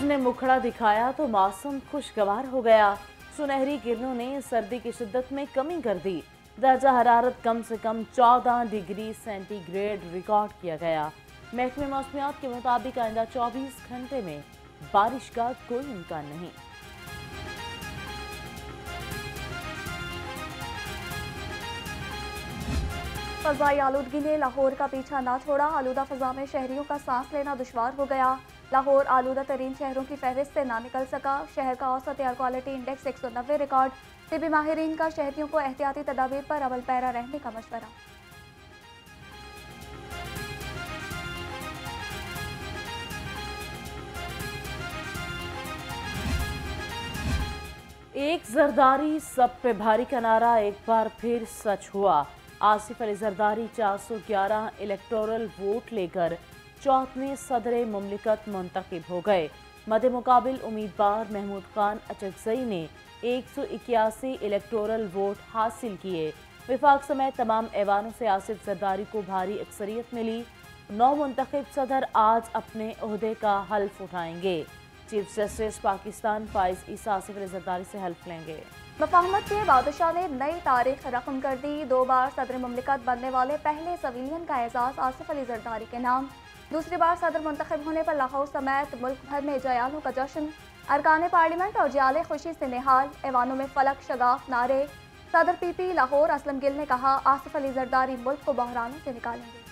ने मुखड़ा दिखाया तो मौसम खुशगवार हो गया। सुनहरी किरणों ने सर्दी की शिद्दत में कमी कर दी। दर्जा हरारत कम से कम 14 डिग्री सेंटीग्रेड रिकॉर्ड किया गया। महकमे मौसमियात के मुताबिक आइंदा 24 घंटे में बारिश का कोई इम्कान नहीं। फजाई आलूदगी ने लाहौर का पीछा ना छोड़ा। आलूदा फजा में शहरियों का सांस लेना दुश्वार हो गया। लाहौर आलूदा तरीन शहरों की फहरिस्त से ना निकल सका। शहर का औसत एयर क्वालिटी इंडेक्स 190 रिकॉर्ड। तिबी माहिरीन का शहरियों को एहतियाती तदाबीर पर अमल पैरा रहने का मशवरा। एक जरदारी सब पे भारी का नारा एक बार फिर सच हुआ। आसिफ अली जरदारी 411 इलेक्टोरल वोट लेकर 4वें सदर मुमलिकत मुंतखब हो गए। मदे मुकाबिल उम्मीदवार महमूद खान अचकजई ने 181 इलेक्टोरल वोट हासिल किए। विफाक समेत तमाम ऐवानों से आसिफ जरदारी को भारी अक्सरियत मिली। 9 मुंतखब सदर आज अपने ओहदे का हल्फ उठाएंगे। चीफ जस्टिस पाकिस्तान फाइज ईसा आसिफ अली जरदारी से हल्फ लेंगे। मफाहमत के बादशाह ने नई तारीख रकम कर दी। 2 बार सदर मुमलिकत बनने वाले पहले सिविलियन का एजाज आसिफ अली जरदारी के नाम। दूसरी बार सदर मुंतखब होने पर लाहौर समेत मुल्क भर में जयालों का जश्न। अरकान पार्लियामेंट और जयाले खुशी से निहाल। ऐवानों में फलक शगाफ नारे। सदर पीपी लाहौर असलम गिल ने कहा, आसिफ अली जरदारी मुल्क को बहरानों से निकालेंगे।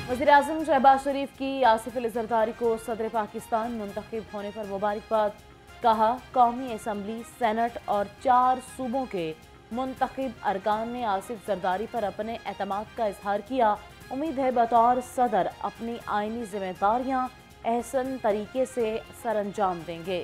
वज़ीर-ए-आज़म शहबाज शरीफ की आसिफ अली जरदारी को सदर पाकिस्तान मुंतखब होने पर मुबारकबाद। कहा, कौमी असम्बली, सेनेट और 4 सूबों के मुंतखब अरकान ने आसिफ जरदारी पर अपने एतमाद का इजहार किया। उम्मीद है बतौर सदर अपनी आइनी जिम्मेदारियां एहसन तरीके से सरअंजाम देंगे।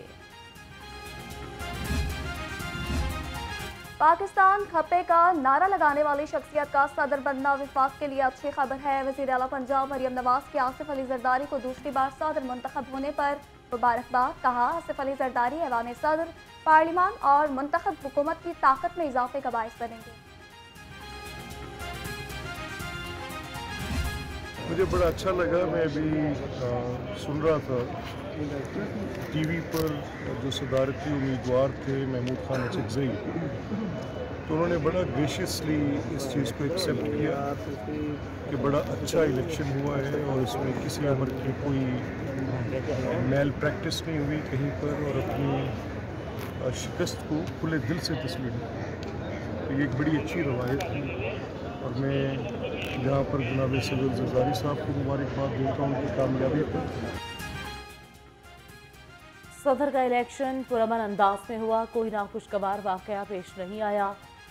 पाकिस्तान खपे का नारा लगाने वाली शख्सियत का सदर बनना विफाक के लिए अच्छी खबर है। वज़ीर आला पंजाब मरियम नवाज के आसिफ अली जरदारी को दूसरी बार सदर मुंतखब होने पर मुबारकबाद। कहा, आसिफ अली जरदारी ऐवान सदर, पार्लिमान और मुंतखब हुकूमत की ताकत में इजाफे का बायस बनेंगे। मुझे बड़ा अच्छा लगा। मैं अभी सुन रहा था टीवी पर जो सदारती उम्मीदवार थे महमूद खान अचकजई, तो उन्होंने बड़ा ग्रेशियसली इस चीज़ को एक्सेप्ट किया कि बड़ा अच्छा इलेक्शन हुआ है और इसमें किसी अमर की कोई मैल प्रैक्टिस नहीं हुई कहीं पर, और अपनी शिकस्त को खुले दिल से तस्लीम किया। तो ये एक बड़ी अच्छी रवायत थी और मैं यहाँ पर जनाब सदर जरदारी साहब को मुबारकबाद देता हूँ उनकी कामयाबी पर। सदर का इलेक्शन पुरअमन अंदाज में हुआ। कोई नाखुशगवार वाकया पेश नहीं आया।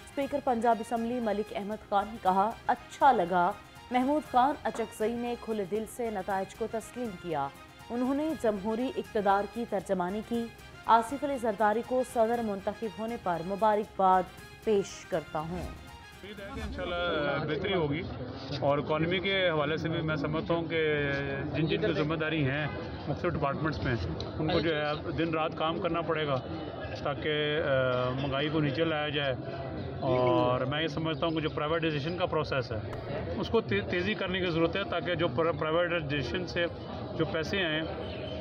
स्पीकर पंजाब असम्बली मलिक अहमद खान ने कहा, अच्छा लगा महमूद खान अचकजई ने खुले दिल से नताइज को तस्लीम किया। उन्होंने जमहूरी इक़्तिदार की तर्जमानी की। आसिफ अली जरदारी को सदर मुंतखब होने पर मुबारकबाद पेश करता हूँ। उम्मीद है कि इंशाल्लाह बेहतरी होगी और इकॉनमी के हवाले से भी मैं समझता हूँ कि जिन जिन की जिम्मेदारी हैं मुख्तलिफ डिपार्टमेंट्स में, उनको जो है दिन रात काम करना पड़ेगा ताकि महंगाई को नीचे लाया जाए। और मैं ये समझता हूँ कि जो प्राइवेटाइजेशन का प्रोसेस है उसको तेज़ी करने की ज़रूरत है, ताकि जो प्राइवेटाइजेशन से जो पैसे आएँ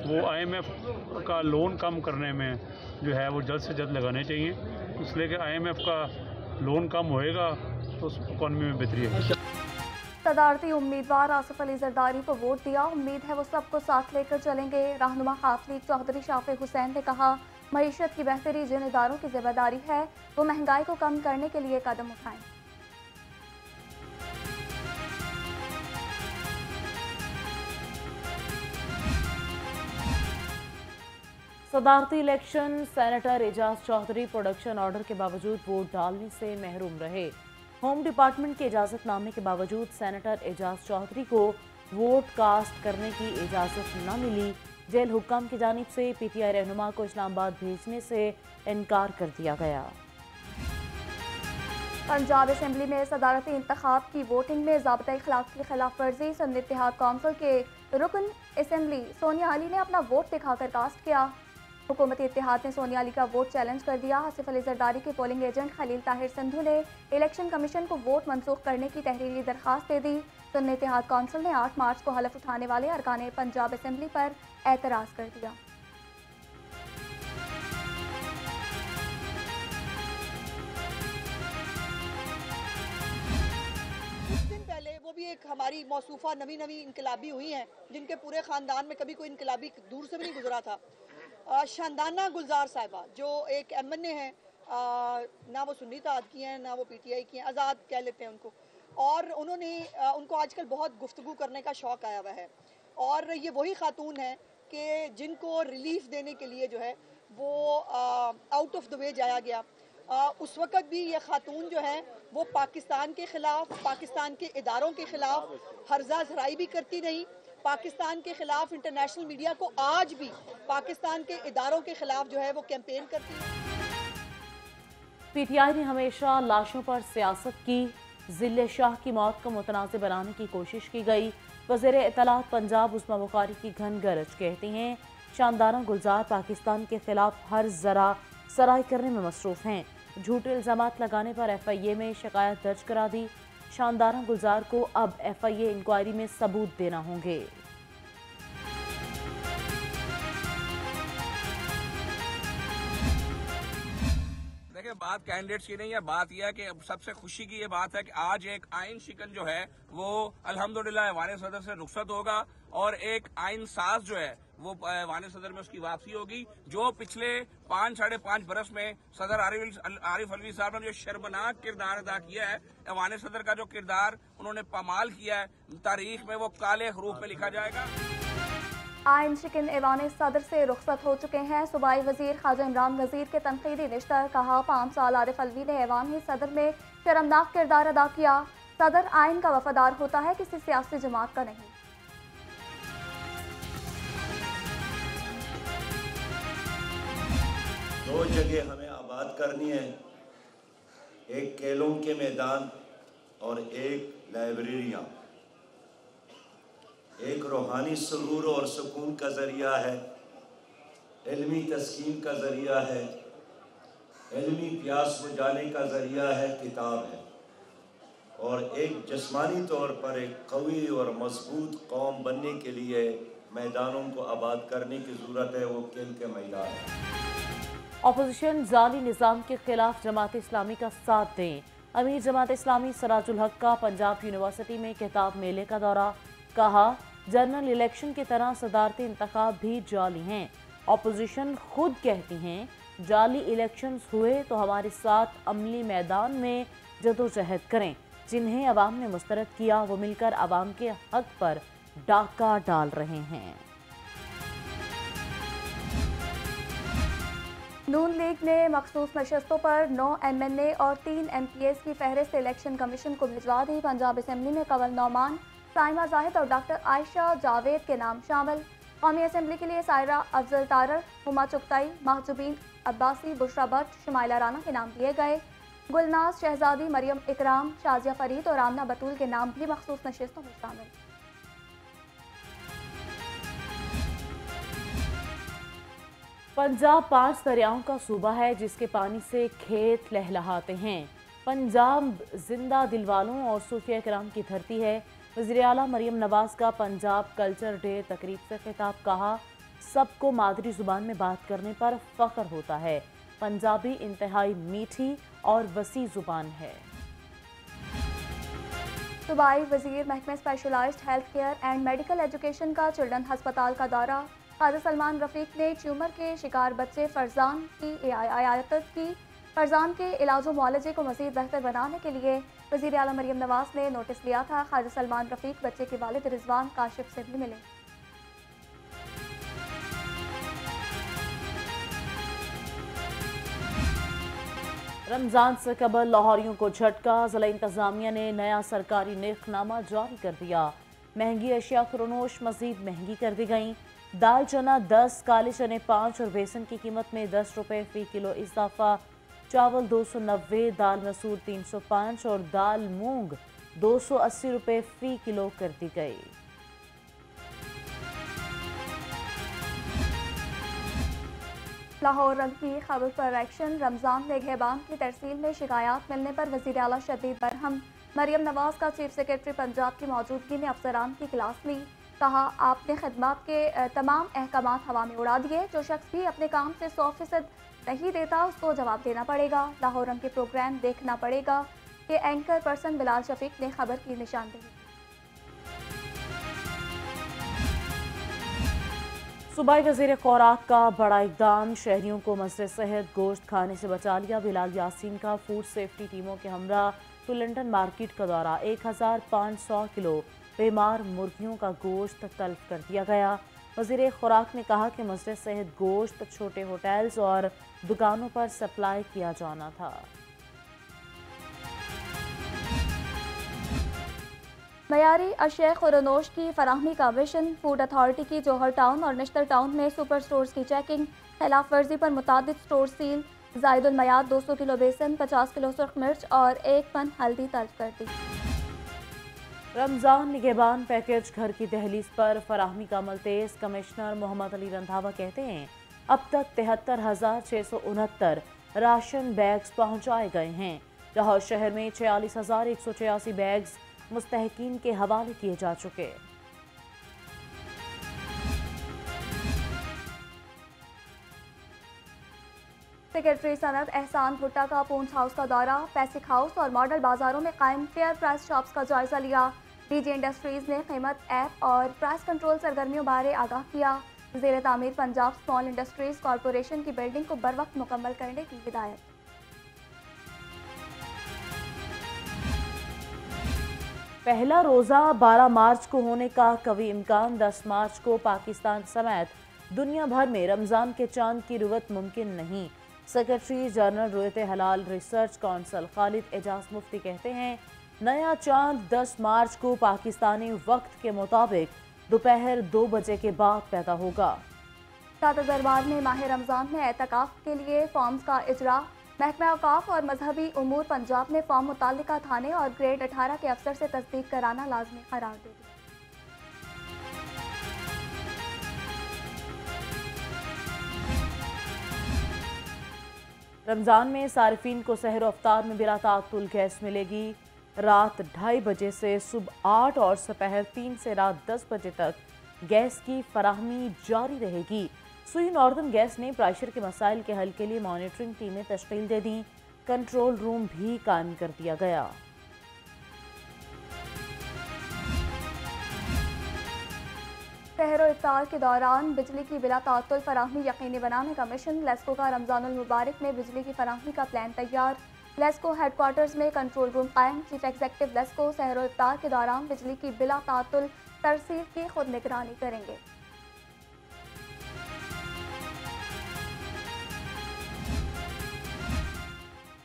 वो IMF का लोन कम करने में जो है वो जल्द से जल्द लगाने चाहिए, इसलिए कि IMF का लोन कम होएगा तो उस इकॉनमी में बेहतरी है। सदारती उम्मीदवार आसिफ अली जरदारी को वोट दिया। उम्मीद है वो सबको साथ लेकर चलेंगे। रहनुमा हाफिज चौधरी शाफिक हुसैन ने कहा, मईशत की बेहतरी जिन इदारों की जिम्मेदारी है वो महंगाई को कम करने के लिए कदम उठाएं। सदारती election, senator Ejaz Chaudhry production order के बावजूद वोट डालने से महरूम रहे। होम डिपार्टमेंट के इजाज़तनामे के बावजूद सेनेटर एजाज चौधरी को वोट कास्ट करने की इजाज़त न मिली। जेल हुक्काम की जानिब से PTI रहनुमा को इस्लामाबाद भेजने से इनकार कर दिया गया। पंजाब असम्बली में सदारती इंतखाब की वोटिंग में ज़ाब्ता इखलाक की खिलाफ वर्जी। सुन्नी इत्तेहाद कौंसिल के रुकन असम्बली सोनिया अली ने अपना वोट दिखाकर कास्ट किया। हुकूमती इत्तेहाद ने सोनिया अली का वोट चैलेंज कर दिया। आसिफ अली जरदारी के पोलिंग एजेंट खलील ताहिर संधू ने इलेक्शन कमीशन को वोट मनसूख करने की तहरीरी दरखास्त दे दी। सुन्नी इत्तेहाद कौंसिल ने 8 मार्च को हलफ उठाने वाले अरकान पंजाब असम्बली पर एतराज़ कर दिया। वो भी एक हमारी मौसूफा नवी इनकलाबी हुई हैं जिनके पूरे ख़ानदान में कभी कोई इनकलाबी दूर से भी नहीं गुजरा था। शानदाना गुलजार साहिबा जो एक MNA हैं, ना वो सुन्नी इत्तेहाद की हैं ना वो PTI की हैं, आज़ाद कह लेते हैं उनको, और उन्होंने उनको आजकल बहुत गुफ्तगू करने का शौक़ आया हुआ है। और ये वही खातून है कि जिनको रिलीफ देने के लिए जो है वो आउट ऑफ द वे जाया गया। उस वक़्त भी ये खातून जो है वो पाकिस्तान के ख़िलाफ़, पाकिस्तान के इदारों के ख़िलाफ़ हर्जा झराई भी करती रही। पाकिस्तान के ख़िलाफ़ इंटरनेशनल मीडिया को आज भी पाकिस्तान के इदारों के ख़िलाफ़ जो है वो कैंपेन करती है। PTI ने हमेशा लाशों पर सियासत की। जिले शाह की मौत को मुतनाज़ बनाने की कोशिश की गई। वज़ीर इत्तलात पंजाब उस्मा बुखारी की घन गरज कहती हैं शानदाना गुलजार पाकिस्तान के खिलाफ हर जरा सराय करने में मसरूफ़ हैं। झूठे इल्ज़ामात लगाने पर FIA में शिकायत दर्ज करा दी। शानदाना गुलजार को अब FIA इंक्वायरी में सबूत देना होंगे। देखिए, बात कैंडिडेट्स की नहीं है, बात यह है कि सबसे खुशी की ये बात है कि आज एक आइन शिकन जो है वो अल्हम्दुलिल्लाह ऐवान सदर से रुखसत होगा और एक आइन साज जो है वो ऐवान सदर में उसकी वापसी होगी। जो पिछले 5-5.5 बरस में सदर आरिफ अलवी साहब ने जो शर्मनाक किरदार अदा किया है, ऐवान सदर का जो किरदार उन्होंने पामाल किया है, तारीख में वो काले हरूफ में लिखा जाएगा। आइन शिकन ऐवान सदर से रुखसत हो चुके हैं। सूबाई वजीर ख्वाजा इमरान वजीर के तनकीदी निश्तर कहा 5 साल आरिफ अलवी ने ऐवान सदर में शर्मनाक किरदार अदा किया। सदर आइन का वफादार होता है, किसी सियासी जमात का नहीं। दो जगह हमें आबाद करनी है, एक खेलों के मैदान और एक लाइब्रेरियाँ। एक रूहानी सुरूर और सुकून का ज़रिया है, इल्मी तस्कीन का ज़रिया है, इल्मी प्यास बुझाने का ज़रिया है, किताब है। और एक जिस्मानी तौर पर एक कवी और मजबूत कौम बनने के लिए मैदानों को आबाद करने की ज़रूरत है, वो खेल के मैदान है। अपोजिशन जाली निज़ाम के खिलाफ जमात इस्लामी का साथ दें। अमीर जमात इस्लामी सराजुल हक का पंजाब यूनिवर्सिटी में किताब मेले का दौरा। कहा जनरल इलेक्शन की तरह सदारती इंतखाब भी जाली हैं। अपोजिशन खुद कहती हैं जाली इलेक्शंस हुए तो हमारे साथ अमली मैदान में जदोजहद करें। जिन्हें अवाम ने मुस्तरद किया वो मिलकर अवाम के हक पर डाका डाल रहे हैं। नून लीग ने मखसूस नशस्तों पर 9 MNA और 3 MPs की फहरिस्त इलेक्शन कमीशन को भिजवा दी। पंजाब असम्बली में कंवल नौमान, साइमा जाहिद और डॉक्टर आयशा जावेद के नाम शामिल। कौमी असम्बली के लिए सायरा अफजल तारर, हुमा चुगताई, महजूबीन अब्बासी, बुशरा भट्ट, शुमाइला राना के नाम दिए गए। गुलनाज शहजादी, मरियम इकराम, शाजिया फरीद और आमना बतूल के नाम भी मखसूस नशस्तों में शामिल। पंजाब 5 दरियाओं का सूबा है जिसके पानी से खेत लहलहाते हैं। पंजाब जिंदा दिलवालों और सूफिया किराम की धरती है। वज़ीर आला मरियम नवाज का पंजाब कल्चर डे तकरीब से खिताब। कहा सबको मादरी ज़ुबान में बात करने पर फ़ख्र होता है। पंजाबी इंतहाई मीठी और वसी ज़ुबान है। सूबाई वज़ीर महकमे specialised health care and medical education का चिल्ड्रन अस्पताल का दौरा। ख्वाजा सलमान रफ़ीक ने ट्यूमर के शिकार बच्चे फरजान की इयादत की। फरजान के इलाज व मुआलजे को मज़ीद बेहतर बनाने के लिए वज़ीर आला मरियम नवाज ने नोटिस लिया था। ख्वाजा सलमान रफ़ीक बच्चे के वालिद रिजवान काशिफ से भी मिले। रमज़ान से कबल लाहौरियों को झटका। ज़िला इंतज़ामिया ने नया सरकारी निर्खनामा जारी कर दिया। महंगी अशिया खुरनोश मज़ीद महंगी कर दी गई। दाल चना 10, काले चने 5 और बेसन की कीमत में 10 रुपये फ़ी किलो इजाफा। चावल 290, दाल मसूर 305 और दाल मूंग 280 रुपये फ़ी किलो कर दी गई। लाहौर रंग की खबर पर एक्शन। रमज़ान निगहबान की तरसील में शिकायत मिलने पर वज़ीर आला शदीद बरहम। मरियम नवाज का चीफ सेक्रेटरी पंजाब की मौजूदगी में अफसरान की क्लास ली। कहा, आपने खदमात के तमाम अहकामात हवा में उड़ा दिए। जो शख्स भी अपने काम से 100% नहीं देता उसको जवाब देना पड़ेगा। लाहौर रंग के प्रोग्राम देखना पड़ेगा कि एंकर पर्सन बिलाल शफीक ने खबर की निशानदेही। सूबाई वज़ीर खुराक का बड़ा इक़दाम। शहरियों को मसले सेहत गोश्त खाने से बचा लिया। बिलाल यासीन का फूड सेफ्टी टीमों के हमरा तो लंदन मार्केट का दौरा। 1500 किलो बीमार मुर्गियों का गोश्त तल्फ कर दिया गया। वज़ीर खुराक ने कहा कि मसले सेहत गोश्त छोटे होटल्स और दुकानों पर सप्लाई किया जाना था। मयारी अशय खुरनोश की फराहमी का मिशन। फूड अथॉरिटी की जौहर टाउन और निश्तर टाउन में सुपर स्टोर्स की चेकिंग। खिलाफ वर्जी पर मुतादिद स्टोर सील। जायदुल मयाद 200 किलो बेसन, 50 किलो सुर्ख मिर्च और 1 टन हल्दी तल्फ कर दी। रमज़ान निगहबान पैकेज घर की दहलीज पर फराहमी का अमल तेज। कमिश्नर मोहम्मद अली रंधावा कहते हैं अब तक 73,669 राशन बैग्स पहुँचाए गए हैं। लाहौर शहर में 46,186 बैग्स मुस्तहकीन के हवाले किए जा चुके। सेक्रेटरी सनत एहसान भुट्टा का पूंछ हाउस का दौरा। पैसिक हाउस और मॉडल बाजारों में कायम फेयर प्राइस शॉप्स का जायजा लिया। डीजी इंडस्ट्रीज ने कीमत ऐप और प्राइस कंट्रोल सरगर्मियों बारे आगाह किया। ज़ेर तामीर पंजाब स्मॉल इंडस्ट्रीज कॉरपोरेशन की बिल्डिंग को बर वक्त मुकम्मल करने की हिदायत। पहला रोज़ा 12 मार्च को होने का कवी इम्कान। 10 मार्च को पाकिस्तान समेत दुनिया भर में रमज़ान के चांद की रुयत मुमकिन नहीं। सेक्रेटरी जनरल रुयत हलाल रिसर्च काउंसिल खालिद एजाज मुफ्ती कहते हैं नया चांद 10 मार्च को पाकिस्तानी वक्त के मुताबिक दोपहर 2 बजे के बाद पैदा होगा। सादत दरबार में माह रमज़ान में एतकाफ़ के लिए फॉर्म्स का इजरा। महकमा औकाफ और मजहबी उमूर पंजाब ने फॉर्म मुतालिका थाने और ग्रेड 18 के अफसर से तस्दीक कराना लाजमी करार दे दिया। रमज़ान में सारिफीन को सहर अफ्तार में बिला ताअत्तुल गैस मिलेगी। रात 2:30 बजे से सुबह 8 और दोपहर 3 से रात 10 बजे तक गैस की फराहमी जारी रहेगी। सुई नॉर्दर्न गैस ने प्रेशर के मसाइल के हल के लिए मॉनिटरिंग टीमें तश्कील दे दी। कंट्रोल रूम भी कायम कर दिया गया। सहर इफ्तार के दौरान बिजली की बिला ताअत्तुल फराहमी यकीनी बनाने का मिशन। लेस्को का रमज़ानुल मुबारक में बिजली की फराहमी का प्लान तैयार। लेस्को हेडक्वार्टर्स में कंट्रोल रूम कायम। चीफ एग्जीक्यूटिव लेस्को सहर इफ्तार के दौरान बिजली की बिला ताअत्तुल तरसील की खुद निगरानी करेंगे।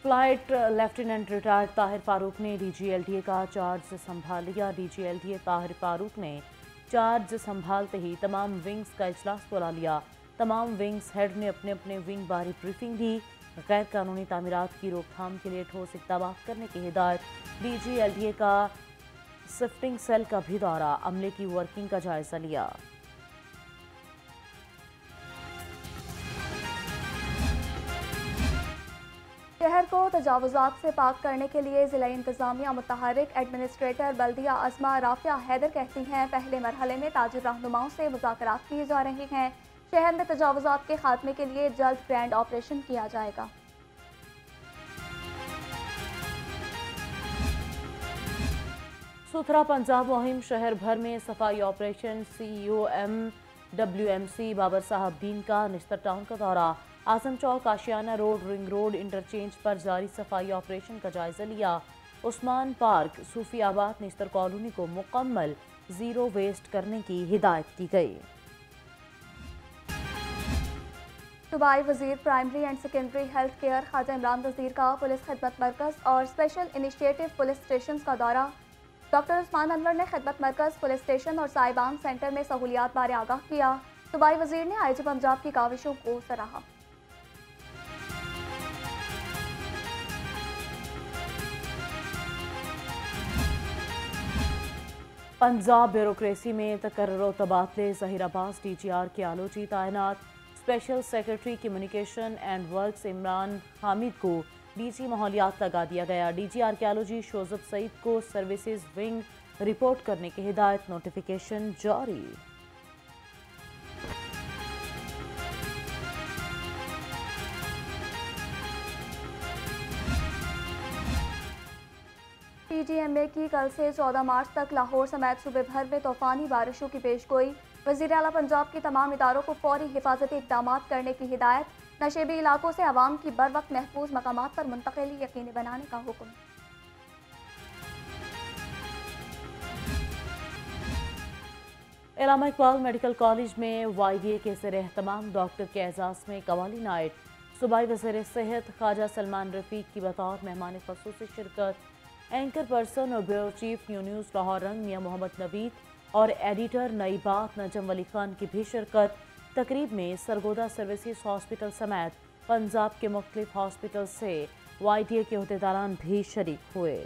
Flight lieutenant retired Tahir Farooq ने DGLDA का चार्ज संभाल लिया। DGLDA ताहिर फारूक ने चार्ज संभालते ही तमाम विंग्स का इजलास बुला लिया। तमाम विंग्स हेड ने अपने अपने विंग बारी ब्रीफिंग दी। गैर कानूनी तामीरात की रोकथाम के लिए ठोस इक़दाम करने की हिदायत। DGLDA का शिफ्टिंग सेल का भी दौरा, अमले की वर्किंग का जायजा लिया। शहर को तजावुज़ात से पाक करने के लिए ज़िला इंतज़ामिया मुतहरिक। एडमिनिस्ट्रेटर बल्दिया अज़मा राफिया हैदर कहती हैं पहले मरहले में ताजिर रहनुमाओं से मुज़ाकरात किए जा रहे हैं। शहर में तजावुज़ात के खात्मे के लिए जल्द ग्रैंड ऑपरेशन किया जाएगा। सुथरा पंजाब मुहिम शहर भर में सफाई ऑपरेशन। CEO MWMC बाबर साहब दीन का निश्तर टाउन का दौरा। आजम चौक, आशियाना रोड, रिंग रोड इंटरचेंज पर जारी सफाई ऑपरेशन का जायजा लिया। उस्मान पार्क, सूफी आबाद, निश्तर कॉलोनी को मुकम्मल जीरो वेस्ट करने की हिदायत की गई। सूबाई वजीर primary and secondary health care Khawaja Imran Wazir का पुलिस खिदमत मरकज़ और स्पेशल इनिशिएटिव पुलिस स्टेशन का दौरा। डॉक्टर उस्मान अनवर ने खिदमत मरकज़, पुलिस स्टेशन और साहिबान सेंटर में सहूलियात बारे आगाह किया। सूबाई वजीर ने IG पंजाब की काविशों को सराहा। पंजाब ब्यूरोक्रेसी में तकर्रुर तबादले। ज़हीर अब्बास DGR के आलोची तैनात। Special secretary communication and works Imran Hamid को डीजी माहौलियात लगा दिया गया। डीजी आर्कियोलॉजी शोजब सईद को सर्विसेज विंग रिपोर्ट करने की हिदायत, नोटिफिकेशन जारी। PGMA की कल से 14 मार्च तक लाहौर समेत सूबे भर में तूफानी बारिशों की पेशगोई। वज़ीर आला पंजाब की तमाम इदारों को फौरी हिफाजती इक़दाम करने की हिदायत। नशेबी इलाकों से अवाम की बर वक्त महफूज मकामात पर मुंतकिली यकीनी बनाने का हुक्म। इलामा इकबाल मेडिकल कॉलेज में YDA के ज़रिए एहतमाम डॉक्टर के एजाज़ में कवाली नाइट। सूबाई वज़ीर सेहत ख्वाजा सलमान रफ़ीक की बतौर मेहमान ख़ुसूसी शिरकत। एंकर पर्सन और ब्यूरो चीफ न्यूज़ लाहौर रंग मियां मोहम्मद नवीद और एडिटर नई बात नजम वली खान की भी शिरकत। तकरीब में सरगोदा सर्विसेज हॉस्पिटल समेत पंजाब के मुख्तलिफ हॉस्पिटल से YDA के अहदेदारान भी शरीक हुए।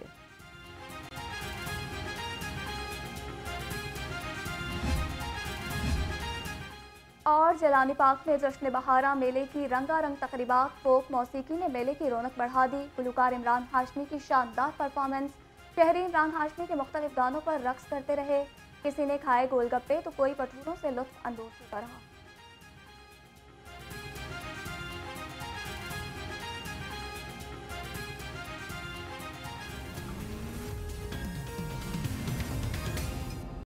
और जलानी पार्क में जश्न बहारा मेले की रंगारंग तकरीबात, फोक मौसीकी ने मेले की रौनक बढ़ा दी। गुलकार इमरान हाशमी की शानदार परफॉर्मेंस, शहरी इमरान हाशमी के मुख्तलिफ गानों पर रक्स करते रहे। किसी ने खाए गोलगप्पे तो कोई पठूरों से लुत्फ अंदोज होता रहा।